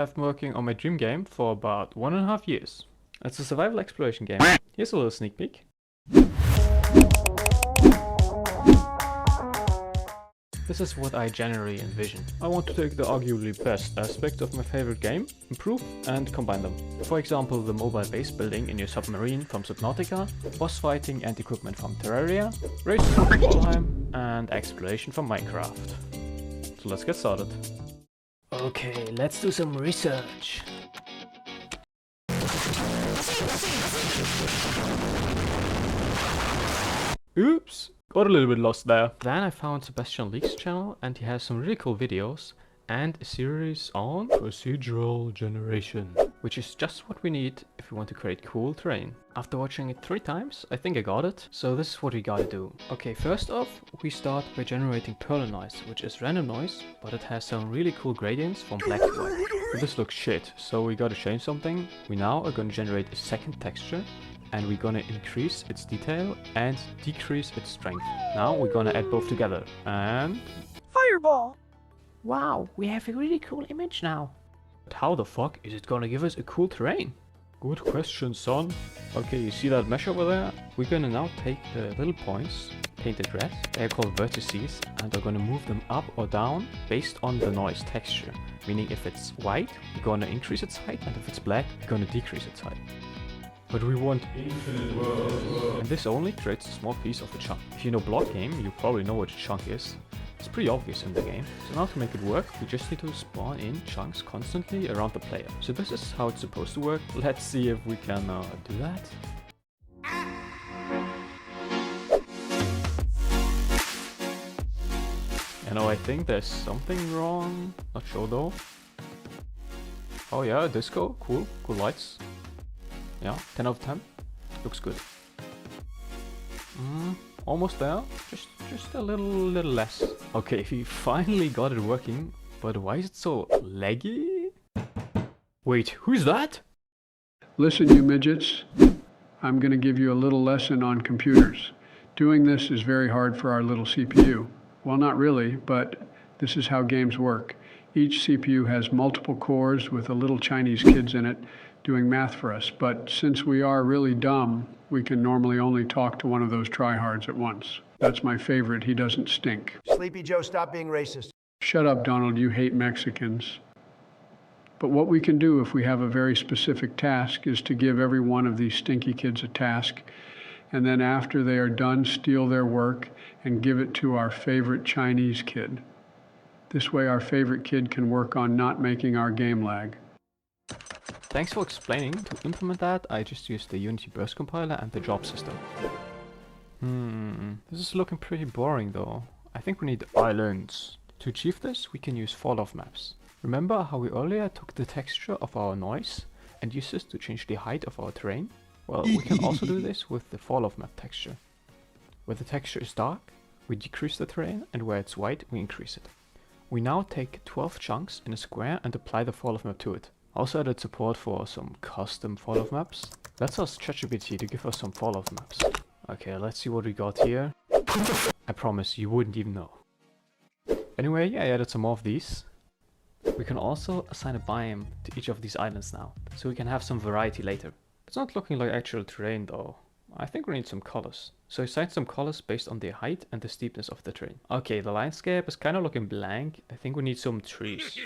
I've been working on my dream game for about 1.5 years. It's a survival exploration game. Here's a little sneak peek. This is what I generally envision. I want to take the arguably best aspects of my favorite game, improve and combine them. For example, the mobile base building in your submarine from Subnautica, boss fighting and equipment from Terraria, races from Valheim, and exploration from Minecraft. So let's get started. Okay, let's do some research. Oops, got a little bit lost there. Then I found Sebastian Leak's channel and he has some really cool videos and a series on procedural generation, which is just what we need if we want to create cool terrain. After watching it 3 times, I think I got it. So this is what we gotta do. Okay, first off, we start by generating pearl noise, which is random noise, but it has some really cool gradients from black to white. But this looks shit, so we gotta change something. We now are gonna generate a second texture, and we're gonna increase its detail and decrease its strength. Now we're gonna add both together, and... Fireball! Wow, we have a really cool image now. But how the fuck is it gonna give us a cool terrain? Good question, son. Okay, you see that mesh over there? We're gonna now take the little points, painted red, they are called vertices, and are gonna move them up or down based on the noise texture. Meaning if it's white, we're gonna increase its height, and if it's black, we're gonna decrease its height. But we want infinite worlds. And this only creates a small piece of a chunk. If you know block game, you probably know what a chunk is. It's pretty obvious in the game. So now to make it work, we just need to spawn in chunks constantly around the player. So this is how it's supposed to work. Let's see if we can do that. You know, I think there's something wrong. Not sure though. Oh yeah, disco, cool, cool lights. Yeah, 10 out of 10. Looks good. Almost there. Just a little less. Okay, we finally got it working, but why is it so laggy? Wait, who's that? Listen, you midgets. I'm going to give you a little lesson on computers. Doing this is very hard for our little CPU. Well, not really, but this is how games work. Each CPU has multiple cores with the little Chinese kids in it doing math for us, but since we are really dumb, we can normally only talk to one of those tryhards at once. That's my favorite, he doesn't stink. Sleepy Joe, stop being racist. Shut up, Donald, you hate Mexicans. But what we can do if we have a very specific task is to give every one of these stinky kids a task, and then after they are done, steal their work and give it to our favorite Chinese kid. This way our favorite kid can work on not making our game lag. Thanks for explaining. To implement that, I just used the Unity burst compiler and the job system. This is looking pretty boring though. I think we need islands. To achieve this, we can use fall-off maps. Remember how we earlier took the texture of our noise and used this to change the height of our terrain? Well, we can also do this with the fall-off map texture. Where the texture is dark, we decrease the terrain, and where it's white, we increase it. We now take 12 chunks in a square and apply the fall-off map to it. Also added support for some custom fall-off maps. Let's ask ChatGPT to give us some fall-off maps. Okay, let's see what we got here. I promise you wouldn't even know. Anyway, yeah, I added some more of these. We can also assign a biome to each of these islands now, so we can have some variety later. It's not looking like actual terrain though. I think we need some colors. So I assigned some colors based on the height and the steepness of the terrain. Okay, the landscape is kind of looking blank. I think we need some trees.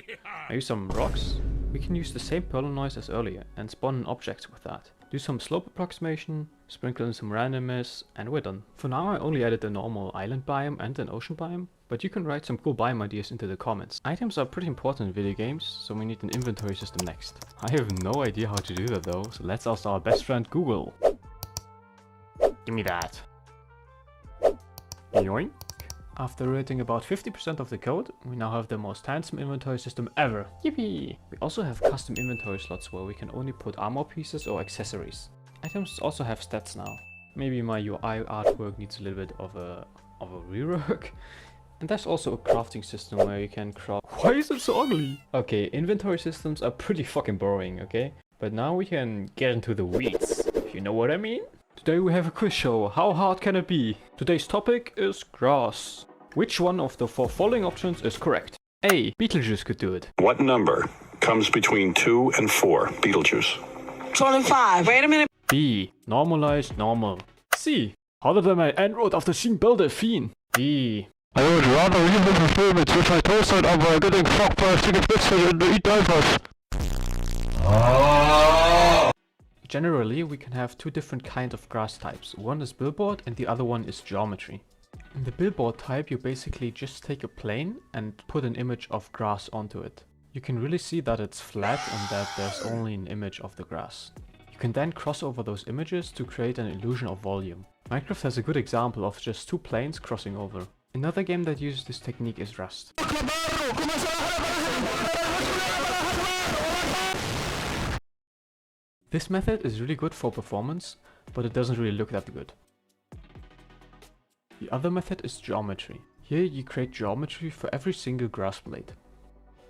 Maybe some rocks. We can use the same pearl noise as earlier and spawn in objects with that. Do some slope approximation, sprinkle in some randomness, and we're done. For now I only added a normal island biome and an ocean biome, but you can write some cool biome ideas into the comments. Items are pretty important in video games, so we need an inventory system next. I have no idea how to do that though, so let's ask our best friend Google. Give me that. Yoink. After writing about 50% of the code, we now have the most handsome inventory system ever. Yippee! We also have custom inventory slots where we can only put armor pieces or accessories. Items also have stats now. Maybe my UI artwork needs a little bit of a rework. And there's also a crafting system where you can craft... Why is it so ugly? Okay, inventory systems are pretty fucking boring, okay? But now we can get into the weeds, if you know what I mean? Today we have a quiz show. How hard can it be? Today's topic is grass. Which one of the 4 following options is correct? A. Beetlejuice could do it. What number comes between 2 and 4. Beetlejuice. 25. Wait a minute. B. Normalize normal. C. How did my Android after seeing Delphine? D. I would rather leave them experiments which I toasted over getting fucked by a stick of bits and eat diapers. Generally, we can have two different kinds of grass types. One is billboard and the other one is geometry. In the billboard type, you basically just take a plane and put an image of grass onto it. You can really see that it's flat and that there's only an image of the grass. You can then cross over those images to create an illusion of volume. Minecraft has a good example of just two planes crossing over. Another game that uses this technique is Rust. This method is really good for performance, but it doesn't really look that good. The other method is geometry. Here you create geometry for every single grass blade.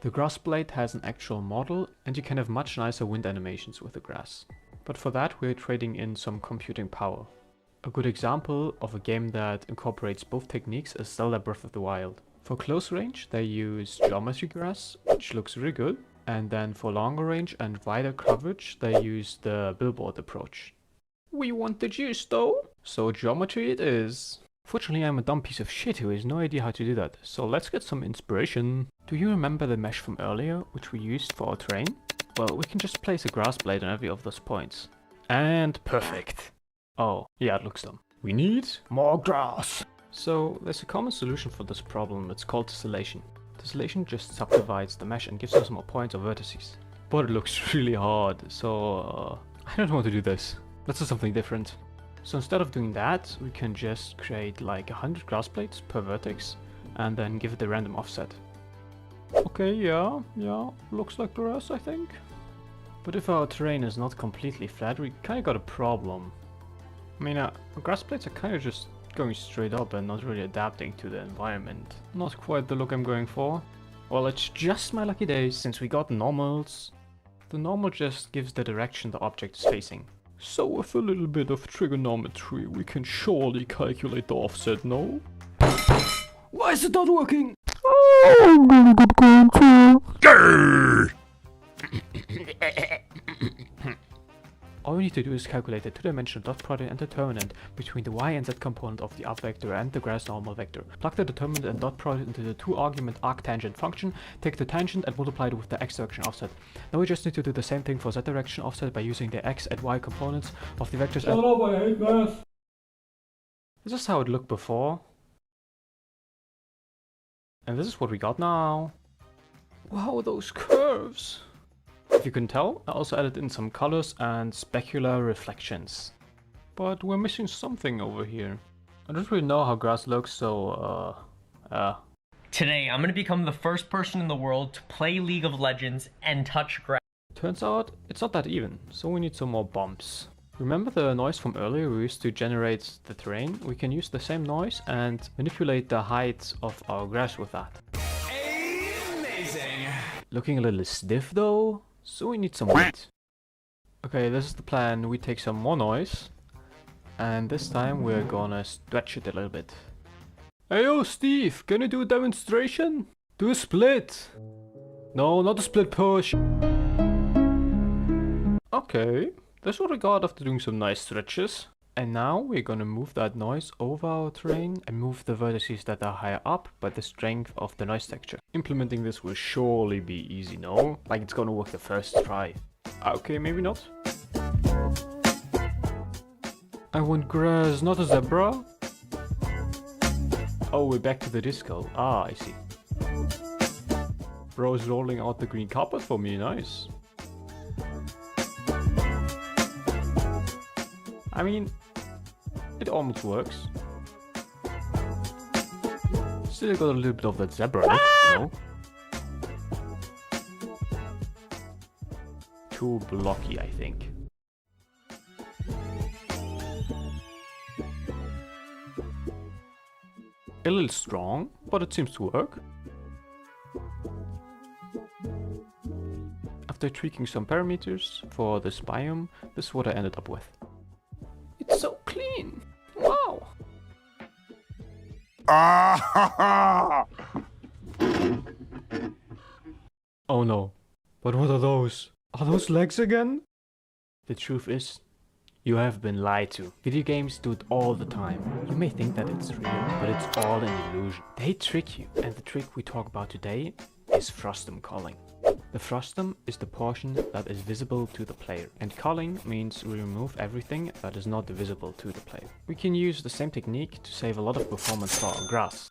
The grass blade has an actual model and you can have much nicer wind animations with the grass. But for that we're trading in some computing power. A good example of a game that incorporates both techniques is Zelda Breath of the Wild. For close range they use geometry grass, which looks really good, and then for longer range and wider coverage they use the billboard approach. We want the juice though, so geometry it is. Fortunately I'm a dumb piece of shit who has no idea how to do that, so let's get some inspiration. Do you remember the mesh from earlier, which we used for our terrain? Well, we can just place a grass blade on every of those points. And perfect. Oh, yeah, it looks dumb. We need more grass. So there's a common solution for this problem, it's called tessellation. Tessellation just subdivides the mesh and gives us more points or vertices. But it looks really hard, so I don't want to do this. Let's do something different. So instead of doing that, we can just create like 100 grass blades per vertex and then give it a random offset. Okay, yeah, looks like grass I think. But if our terrain is not completely flat, we kinda got a problem. I mean, grass blades are kinda just going straight up and not really adapting to the environment. Not quite the look I'm going for. Well, it's just my lucky day since we got normals. The normal just gives the direction the object is facing. So with a little bit of trigonometry, we can surely calculate the offset, no? Why is it not working? I'm gonna get cancer. All we need to do is calculate the two-dimensional dot product and determinant between the y and z component of the up vector and the grass normal vector. Plug the determinant and dot product into the two-argument arctangent function, take the tangent and multiply it with the x direction offset. Now we just need to do the same thing for z direction offset by using the x and y components of the vectors. Shut up, I hate math. This is how it looked before. And this is what we got now. Wow, those curves! If you can tell, I also added in some colors and specular reflections. But we're missing something over here. I don't really know how grass looks, so Today, I'm gonna become the first person in the world to play League of Legends and touch grass. Turns out, it's not that even, so we need some more bumps. Remember the noise from earlier we used to generate the terrain? We can use the same noise and manipulate the height of our grass with that. Amazing! Looking a little stiff though, so we need some weight. Okay, this is the plan. We take some more noise, and this time we're gonna stretch it a little bit. Hey yo Steve, can you do a demonstration? Do a split! No, not a split push! Okay, that's what we got after doing some nice stretches. And now we're gonna move that noise over our terrain and move the vertices that are higher up by the strength of the noise texture. Implementing this will surely be easy, no? Like it's gonna work the first try. Okay, maybe not. I want grass, not a zebra. Oh, we're back to the disco. Ah, I see. Bro is rolling out the green carpet for me, nice. I mean, it almost works. Still got a little bit of that zebra look, you know? Too blocky, I think. A little strong, but it seems to work. After tweaking some parameters for this biome, this is what I ended up with. It's so clean! Wow! Oh no. But what are those? Are those legs again? The truth is, you have been lied to. Video games do it all the time. You may think that it's real, but it's all an illusion. They trick you, and the trick we talk about today is Frustum culling. The Frustum is the portion that is visible to the player, and culling means we remove everything that is not visible to the player. We can use the same technique to save a lot of performance for our grass.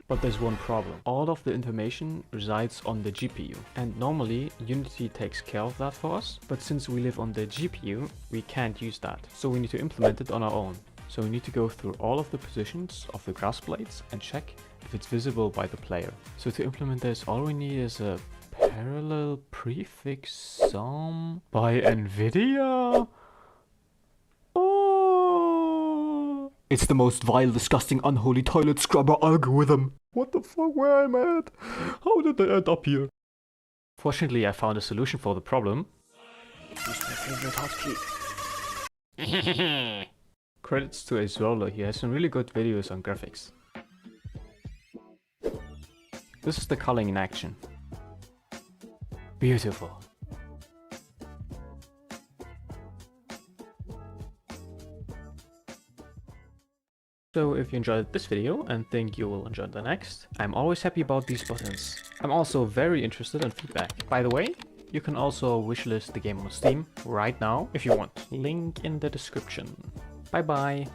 But there's one problem. All of the information resides on the GPU, and normally Unity takes care of that for us, but since we live on the GPU, we can't use that. So we need to implement it on our own. So we need to go through all of the positions of the grass blades and check if it's visible by the player. So to implement this, all we need is a parallel prefix sum by NVIDIA. Oh! It's the most vile, disgusting, unholy toilet scrubber algorithm. What the fuck, where am I at? How did I end up here? Fortunately, I found a solution for the problem. Use my favorite hotkey. Credits to Azola, he has some really good videos on graphics. This is the culling in action. Beautiful. So if you enjoyed this video and think you will enjoy the next, I'm always happy about these buttons. I'm also very interested in feedback. By the way, you can also wishlist the game on Steam right now if you want. Link in the description. Bye bye.